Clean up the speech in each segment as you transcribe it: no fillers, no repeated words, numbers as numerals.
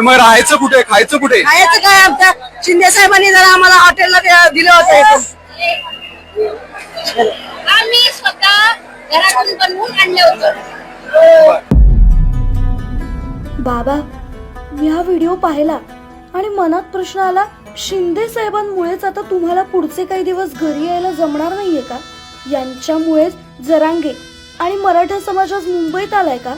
मग राहायचं कुठे, खायचं कुठे? खायचं काय, आमच्या शिंदे साहेबांनी जरा आम्हाला हॉटेलला दिलं होतं. आम्ही स्वतः घरातून बनवून आणलं होतं. बाबा, मी हा व्हिडिओ पाहिला आणि मनात प्रश्न आला, शिंदे साहेबांमुळेच आता तुम्हाला पुढचे काही दिवस घरी यायला जमणार नाहीये का? यांच्यामुळेच जरांगे आणि मराठा समाज आज मुंबईत आलाय का?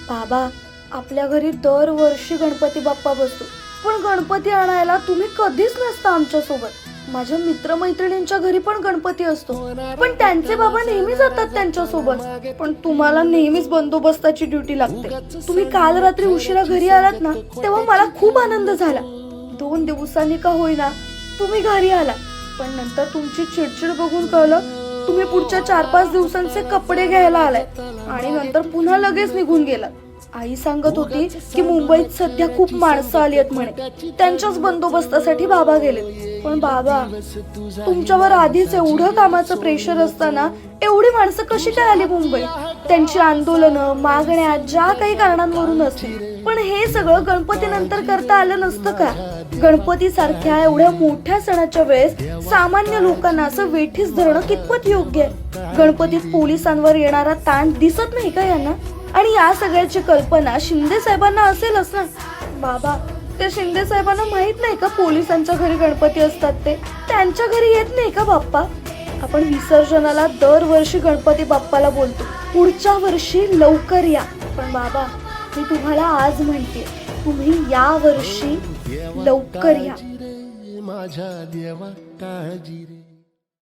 बाबा, आपल्या घरी दरवर्षी गणपती बाप्पा बसतो, पण गणपती आणायला तुम्ही कधीच नसता आमच्या सोबत. माझ्या मित्रमैत्रिणींच्या घरी पण गणपती असतो, पण त्यांचे बाबा नेहमी जातात त्यांच्या सोबत. पण तुम्हाला नेहमीच बंदोबस्ताची ड्युटी लागते. तुम्ही काल रात्री उशिरा घरी आलात ना, तेव्हा मला खूप आनंद झाला. 2 दिवसांनी का होईना तुम्ही घरी आला, पण नंतर तुमची चिडचिड बघून कळलं तुम्ही पुढच्या 4-5 दिवसांचे कपडे घ्यायला आलाय आणि नंतर पुन्हा लगेच निघून गेलात. आई सांगत होती की मुंबईत सध्या खूप माणसं आली आहेत म्हणे, त्यांच्याच बंदोबस्तासाठी बाबा गेले. पण बाबा, तुमच्यावर आधीच एवढं कामाचं प्रेशर असताना एवढी माणसं कशी काय आली मुंबईत? त्यांची आंदोलनं, मागण्या ज्या काही कारणांवरून असतील, पण हे सगळं गणपती नंतर करता आलं नसतं का? गणपती सारख्या एवढ्या मोठ्या सणाच्या वेळेस सामान्य लोकांना असं वेठीस धरणं कितपत योग्य आहे? गणपतीत पोलिसांवर येणारा ताण दिसत नाही का यांना? आणि या सगळ्याची कल्पना शिंदे साहेबांना असेलच ना. बाबा, त्या शिंदे साहेबांना माहित नाही का पोलिसांच्या घरी गणपती असतात ते? त्यांच्या घरी येत नाही का बाप्पा? आपण विसर्जनाला दरवर्षी गणपती बाप्पाला बोलतो, पुढच्या वर्षी लवकर या. पण बाबा, मी तुम्हाला आज म्हणते, तुम्ही या वर्षी लवकर या. माझ्या देवा काळजी रे.